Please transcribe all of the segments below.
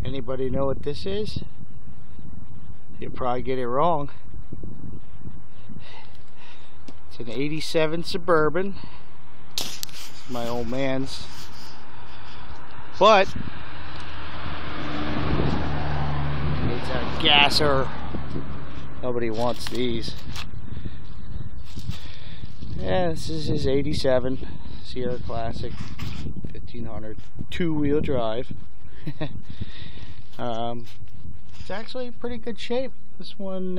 Anybody know what this is? You'll probably get it wrong. It's an 87 Suburban. It's my old man's. But it's a gasser. Nobody wants these. Yeah, this is his 87 Sierra Classic 1500 two-wheel drive. It's actually in pretty good shape. This one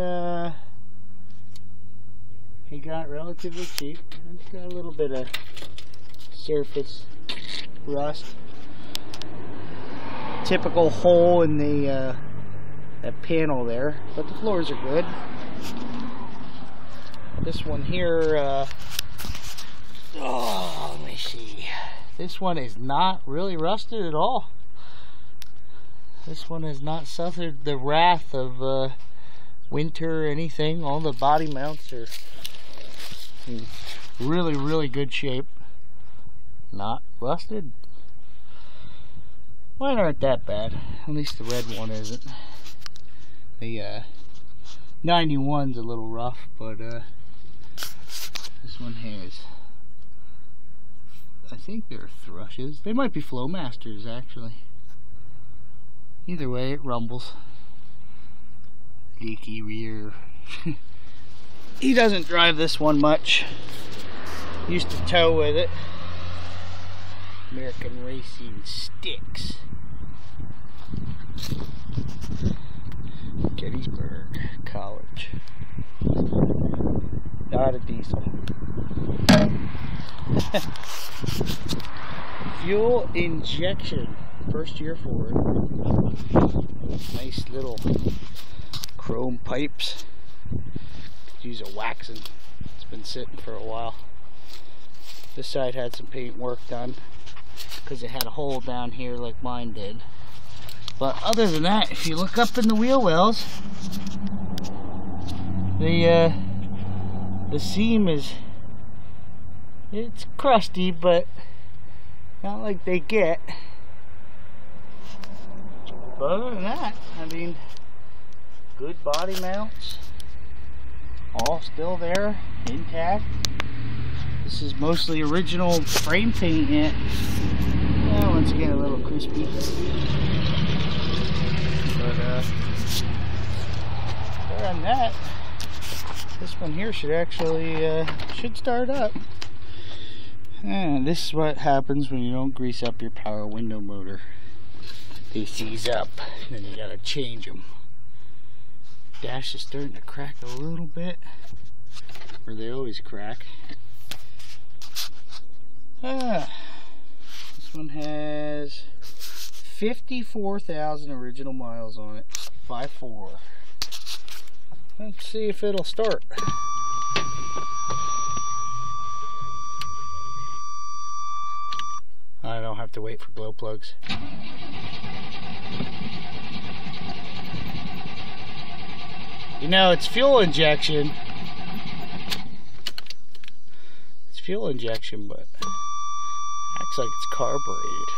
he got relatively cheap. It's got a little bit of surface rust. Typical hole in the that panel there, but the floors are good. This one here, let me see. This one is not really rusted at all. This one has not suffered the wrath of winter or anything. All the body mounts are in really good shape. Not rusted. Mine aren't that bad. At least the red one isn't. The 91's a little rough, but this one has, I think they're thrushes. They might be Flowmasters actually. Either way, it rumbles. Leaky rear. He doesn't drive this one much. Used to tow with it. American Racing Sticks. Gettysburg College. Not a diesel. Fuel injection. First year for it. Nice little chrome pipes. Could use a waxing. It's been sitting for a while. This side had some paint work done because it had a hole down here like mine did. But other than that, if you look up in the wheel wells, the seam it's crusty, but not like they get. But other than that, I mean, good body mounts, all still there, intact. This is mostly original frame paint yet. Yeah, once again, a little crispy. But other than that, this one here should actually should start up. And this is what happens when you don't grease up your power window motor. They seize up, and then you gotta change them. Dash is starting to crack a little bit, or they always crack. This one has 54,000 original miles on it. 5.4. Let's see if it'll start. I don't have to wait for glow plugs. You know, it's fuel injection. It's fuel injection, but acts like it's carbureted.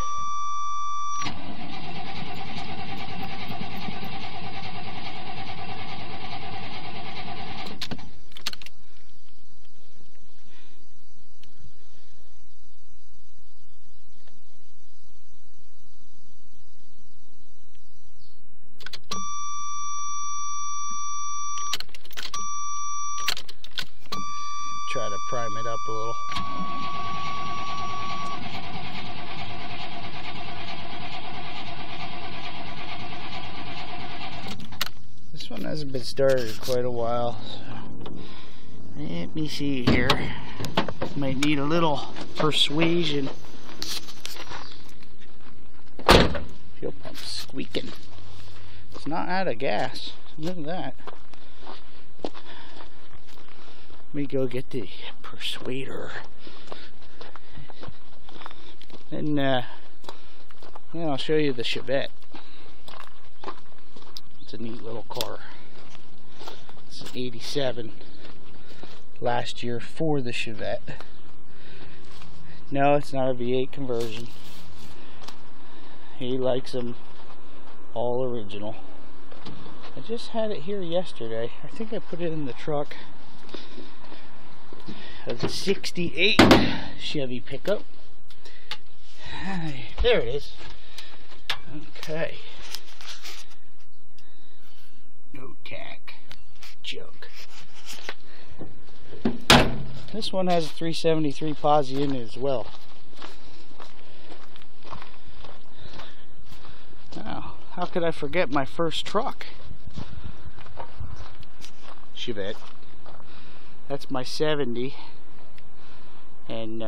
Try to prime it up a little. This one hasn't been started in quite a while, so let me see here. Might need a little persuasion. Fuel pump's squeaking. It's not out of gas. Look at that. Let me go get the persuader. And then I'll show you the Chevette. It's a neat little car. It's an 87 last year for the Chevette. No, it's not a V8 conversion. He likes them All original. I just had it here yesterday. I think I put it in the truck of the 68 Chevy pickup. There it is. Okay. No tack. Junk. This one has a 373 posi in it as well. Now, how could I forget my first truck? Chevette. That's my 70. And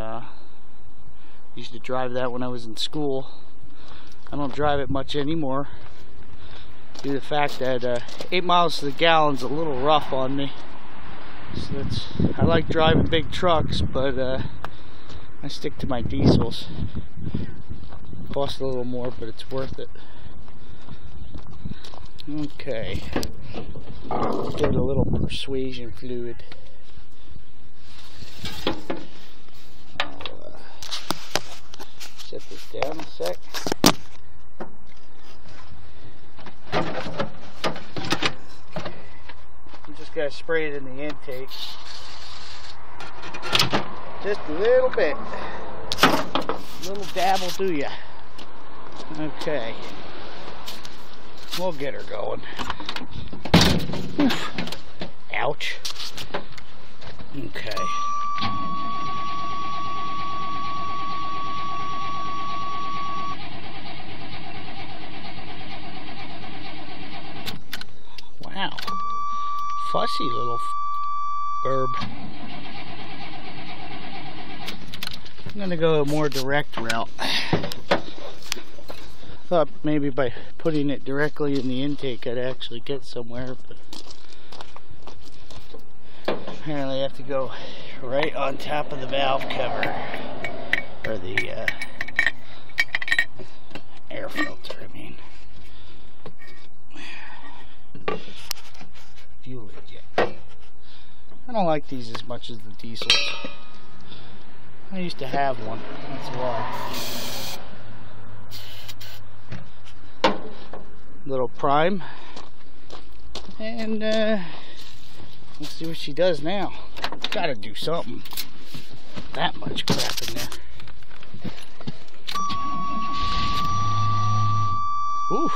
used to drive that when I was in school. I don't drive it much anymore due to the fact that 8 miles to the gallon's a little rough on me. So I like driving big trucks, but I stick to my diesels. Cost a little more, but it's worth it. Okay, give it a little persuasion fluid. I'll set this down a sec. I'm just gonna spray it in the intake. Just a little bit. A little dab will do ya. Okay. We'll get her going. Oof. Ouch. Okay. Wow. Fussy little burb. I'm gonna go a more direct route. Thought maybe by putting it directly in the intake I'd actually get somewhere, but apparently I have to go right on top of the valve cover, or the air filter, I mean. Fuel injector. I don't like these as much as the diesels. I used to have one, that's why. Little prime, and let's see what she does now. Gotta do something. That much crap in there. Ooh.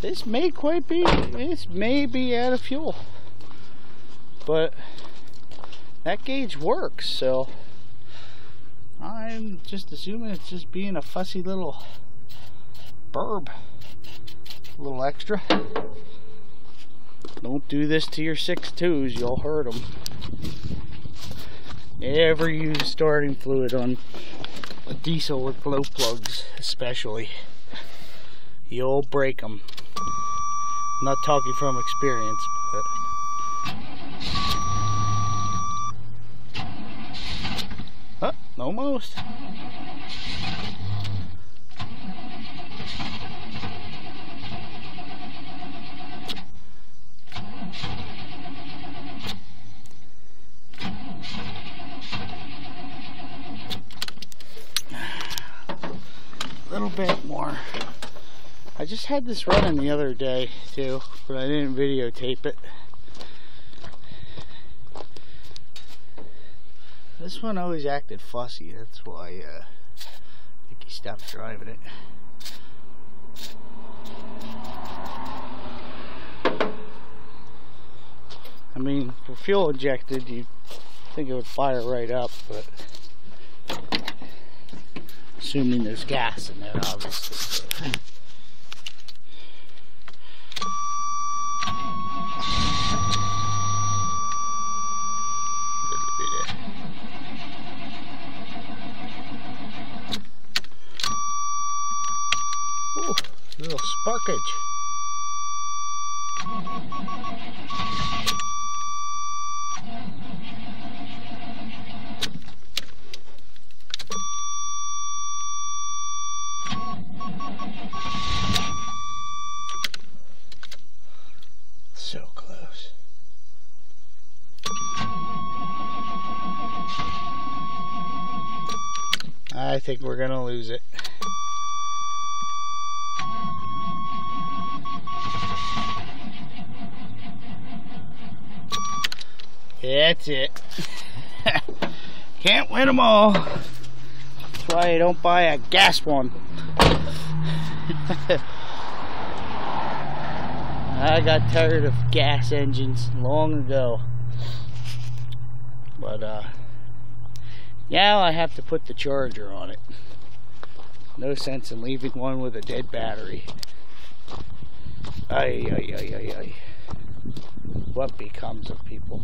This may be out of fuel, but that gauge works, so I'm just assuming it's just being a fussy little burb. A little extra. Don't do this to your 6.2s, you'll hurt them. Never use starting fluid on a diesel with glow plugs, especially. You'll break them. I'm not talking from experience, but almost. A little bit more. I just had this running the other day too, but I didn't videotape it. This one always acted fussy, that's why I think he stopped driving it. I mean, for fuel injected, you'd think it would fire right up, but assuming there's gas in there, obviously. Ooh, little sparkage. So close. I think we're gonna lose it. That's it. Can't win them all. That's why I don't buy a gas one. I got tired of gas engines long ago. But now I have to put the charger on it. No sense in leaving one with a dead battery. Ay, ay, ay, ay, ay. What becomes of people?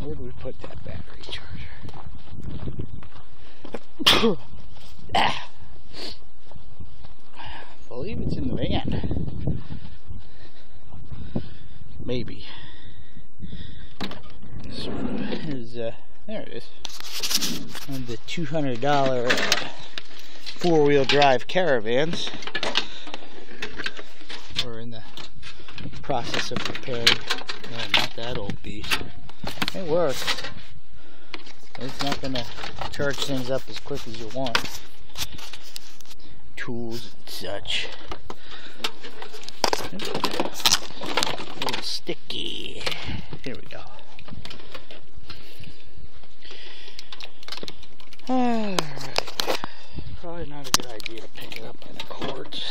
Where do we put that battery charger? I believe it's in the van. Maybe. Sort of is, there it is. One of the $200 four-wheel drive caravans. We're in the process of repairing. No, not that old beast. It works. It's not going to charge things up as quick as you want. Tools and such. A little sticky. Here we go. Alright. Probably not a good idea to pick it up in the cords.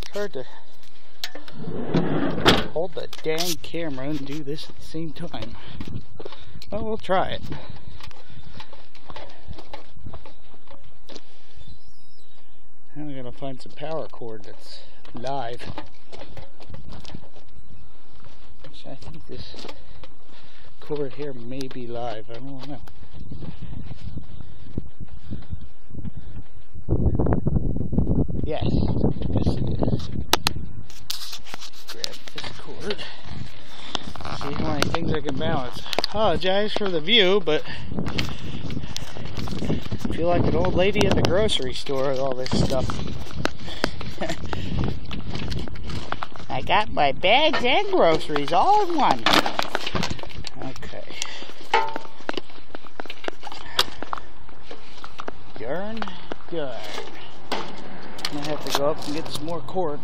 It's hard to hold the dang camera and do this at the same time. Well, we'll try it. Now we're gonna find some power cord that's live. Which I think this cord here may be live. I don't know. Yes, yes it is. Grab this cord. See how many things I can balance. Apologize for the view, but I feel like an old lady at the grocery store with all this stuff. I got my bags and groceries all in one. Okay. Darn good. I'm gonna have to go up and get some more cord.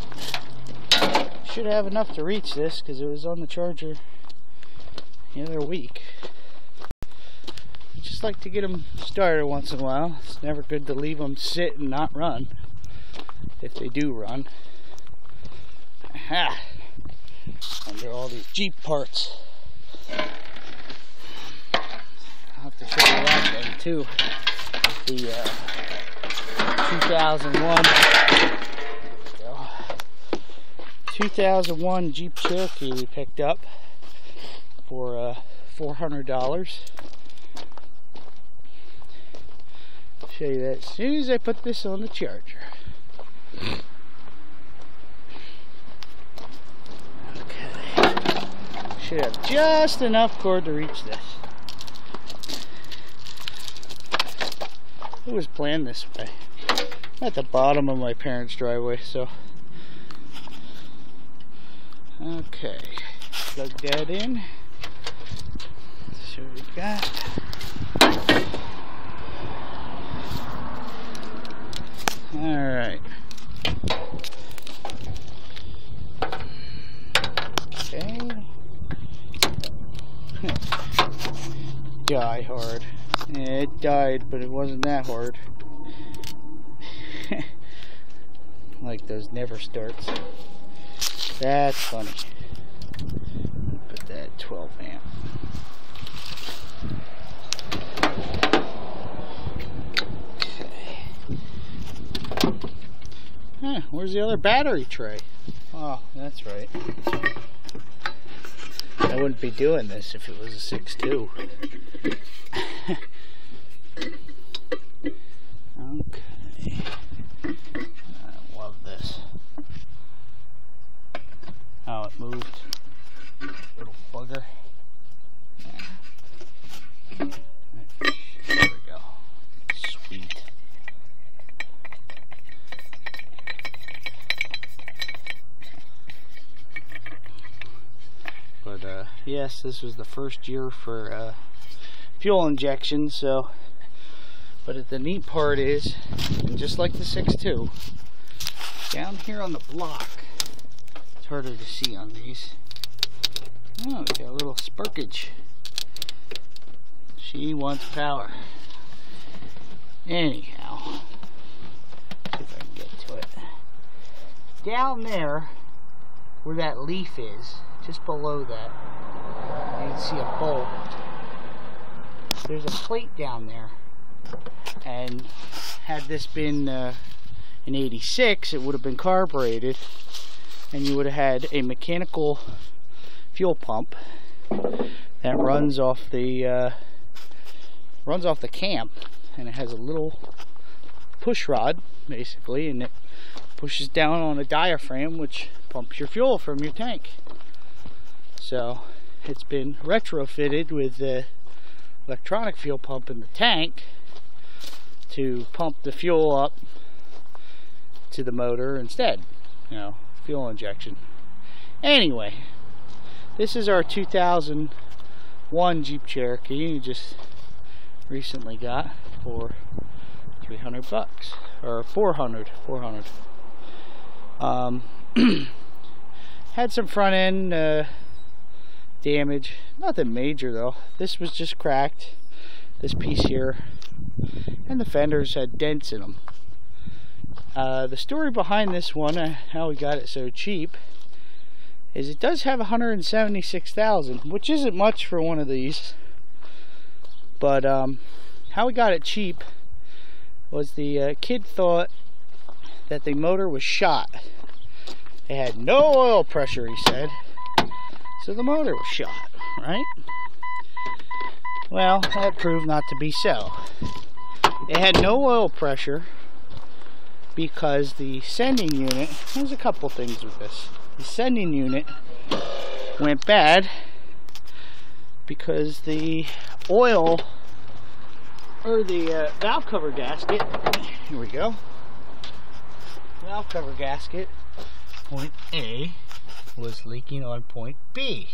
Should have enough to reach this because it was on the charger the other week. I just like to get them started once in a while. It's never good to leave them sit and not run if they do run. Aha! Under all these Jeep parts. I'll have to show you that thing too. The 2001 Jeep Cherokee we picked up for $400. I'll show you that as soon as I put this on the charger. Okay. Should have just enough cord to reach this. It was planned this way. I'm at the bottom of my parents' driveway, so. Okay. Plug that in. So we got. Alright. Okay. Die hard. Yeah, it died, but it wasn't that hard. Like those never starts. That's funny. Put that at 12 amp. Huh, where's the other battery tray? Oh, that's right. I wouldn't be doing this if it was a 6.2. Okay. I love this. How it moved. Little bugger. There we go. Sweet. yes, this was the first year for fuel injection, so, but the neat part is, and just like the 6.2, down here on the block, it's harder to see on these. Oh, we got a little sparkage. She wants power. Anyhow, see if I can get to it. Down there, where that leaf is, just below that, you can see a bolt. There's a plate down there, and had this been in '86, it would have been carbureted, and you would have had a mechanical fuel pump that runs off the camp, and it has a little push rod basically, and it pushes down on a diaphragm which pumps your fuel from your tank. So it's been retrofitted with the electronic fuel pump in the tank to pump the fuel up to the motor instead, you know, fuel injection. Anyway, this is our 2001 Jeep Cherokee you just recently got for $300 or 400. Had some front end damage, nothing major though. This was just cracked, this piece here, and the fenders had dents in them. The story behind this one, how we got it so cheap, is it does have 176,000, which isn't much for one of these. But how we got it cheap was the kid thought that the motor was shot. It had no oil pressure, he said, so the motor was shot, right? Well, that proved not to be so. It had no oil pressure because the sending unit, there's a couple things with this. The sending unit went bad because the oil, or the valve cover gasket, here we go, valve cover gasket, point A, was leaking on point B.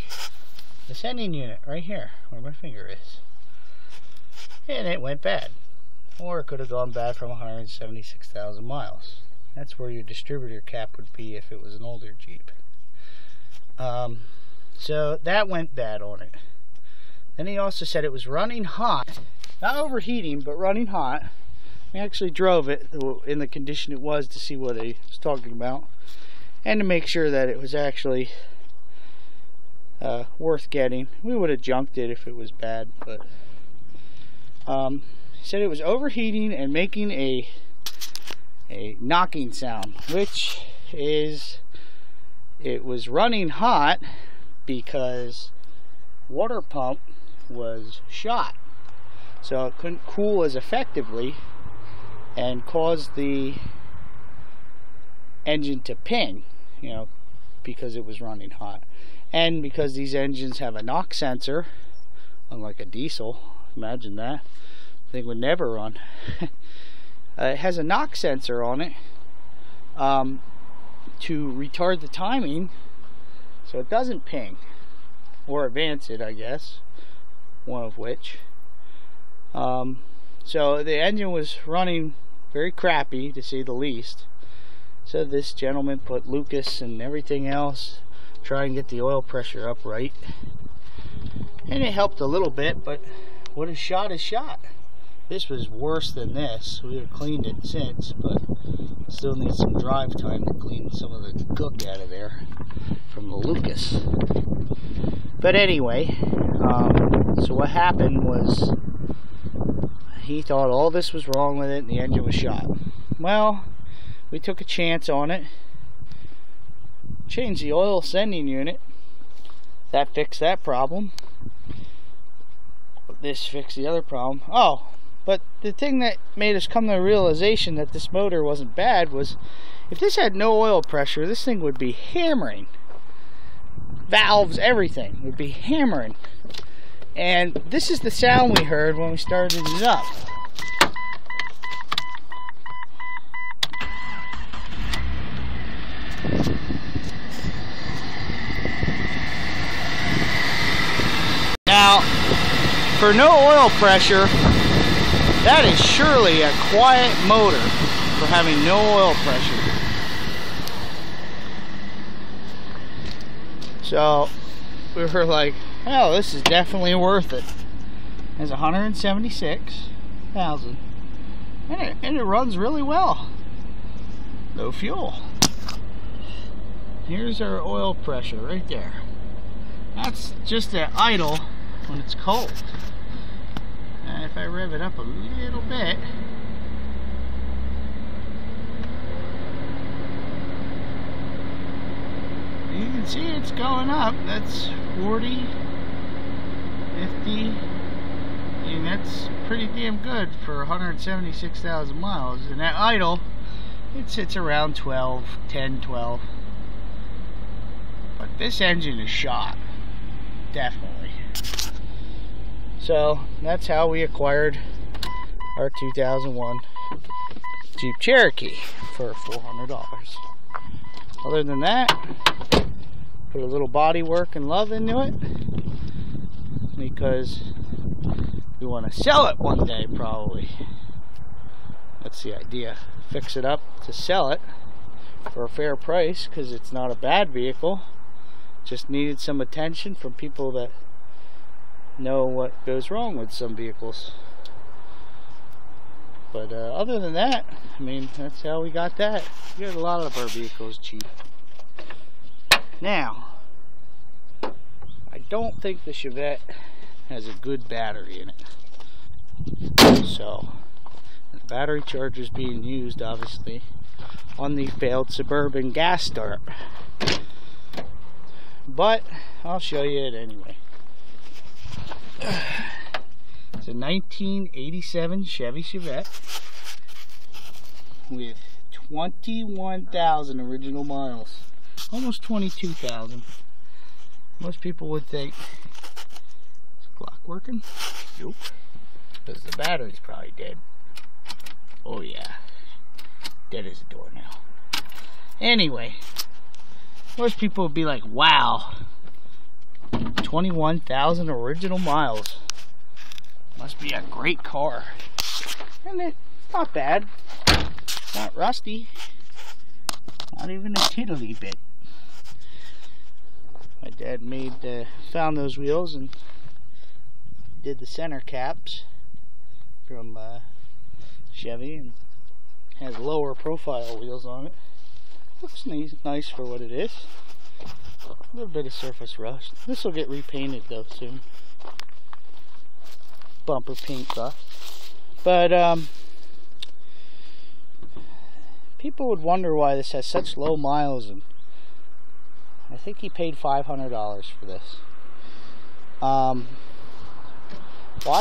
The sending unit right here, where my finger is. And it went bad. Or it could have gone bad from 176,000 miles. That's where your distributor cap would be if it was an older Jeep. So that went bad on it. Then he also said it was running hot. Not overheating, but running hot. We actually drove it in the condition it was to see what he was talking about, and to make sure that it was actually worth getting. We would have junked it if it was bad, but he said it was overheating and making a knocking sound, which is, it was running hot because water pump was shot, so it couldn't cool as effectively and caused the engine to ping, you know, because it was running hot. And because these engines have a knock sensor, unlike a diesel, imagine that, the thing would never run. It has a knock sensor on it to retard the timing so it doesn't ping, or advance it, I guess, one of which. So the engine was running very crappy, to say the least. So this gentleman put Lucas and everything else, try and get the oil pressure up right. And it helped a little bit, but what is shot is shot. This was worse than this. We have cleaned it since, but still need some drive time to clean some of the gook out of there from the Lucas. But anyway, so what happened was he thought all this was wrong with it and the engine was shot. Well, we took a chance on it, changed the oil sending unit. That fixed that problem. This fixed the other problem. Oh, but the thing that made us come to the realization that this motor wasn't bad was, if this had no oil pressure, this thing would be hammering. Valves, everything would be hammering. And this is the sound we heard when we started it up. for no oil pressure, that is surely a quiet motor for having no oil pressure. So we were like, oh, this is definitely worth it. It's 176,000, and it runs really well. No fuel. Here's our oil pressure right there. That's just at idle when it's cold. And if I rev it up a little bit, you can see it's going up. That's 40, 50. I mean, that's pretty damn good for 176,000 miles. And at idle, it sits around 12, 10, 12. But this engine is shot. Definitely. So, that's how we acquired our 2001 Jeep Cherokee for $400. Other than that, put a little body work and love into it, because we want to sell it one day, probably. That's the idea. Fix it up to sell it for a fair price, because it's not a bad vehicle. Just needed some attention from people that know what goes wrong with some vehicles. But other than that, I mean, that's how we got that. We got a lot of our vehicles cheap. Now, I don't think the Chevette has a good battery in it. So, the battery charger is being used, obviously, on the failed Suburban gas start. But I'll show you it anyway. It's a 1987 Chevy Chevette with 21,000 original miles. Almost 22,000. Most people would think, is the clock working? Nope. Because the battery's probably dead. Oh yeah. Dead as a door now. Anyway. Most people would be like, wow, 21,000 original miles. Must be a great car. And it's not bad. Not rusty. Not even a tiddly bit. My dad found those wheels and did the center caps from Chevy, and has lower profile wheels on it. Looks nice for what it is. A little bit of surface rust. This will get repainted though soon. Bumper paint buff. But people would wonder why this has such low miles, and I think he paid $500 for this. Why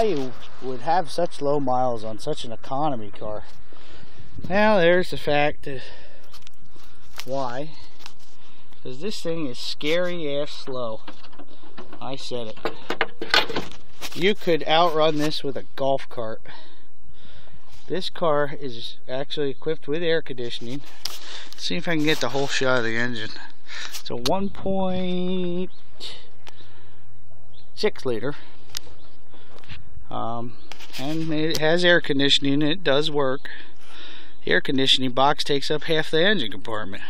you would have such low miles on such an economy car? Well, there's the fact of why. Because this thing is scary ass slow. I said it. You could outrun this with a golf cart. This car is actually equipped with air conditioning. Let's see if I can get the whole shot of the engine. It's a 1.6 liter. And it has air conditioning. It does work. The air conditioning box takes up half the engine compartment.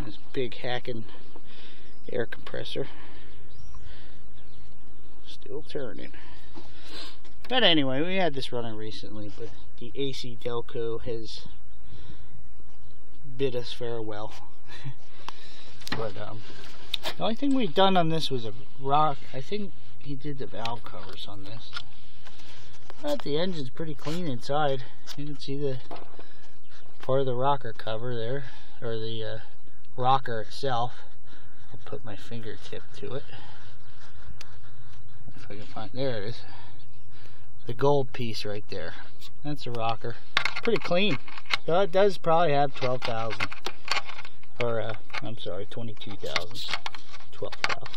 This big hacking air compressor. Still turning. But anyway, we had this running recently, but the AC Delco has bid us farewell. But the only thing we've done on this was a rock. I think he did the valve covers on this. But the engine's pretty clean inside. You can see the part of the rocker cover there, or the rocker itself. I'll put my fingertip to it. If I can find, there it is. The gold piece right there. That's a rocker. Pretty clean. So it does probably have 12,000. Or, I'm sorry, 22,000. 12,000.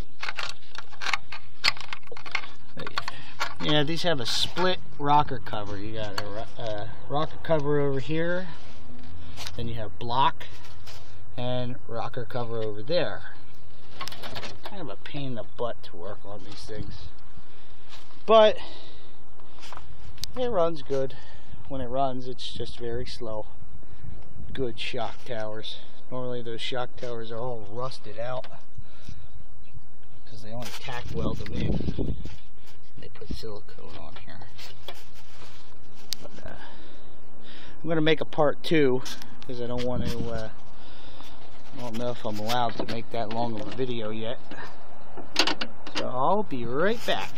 Yeah, these have a split rocker cover. You got a rocker cover over here, then you have block and rocker cover over there. Kind of a pain in the butt to work on these things. but it runs good. When it runs, it's just very slow. Good shock towers. Normally those shock towers are all rusted out because they only tack weld them in. They put silicone on here. But, I'm going to make a part 2 because I don't want to, I don't know if I'm allowed to make that long of a video yet. So I'll be right back.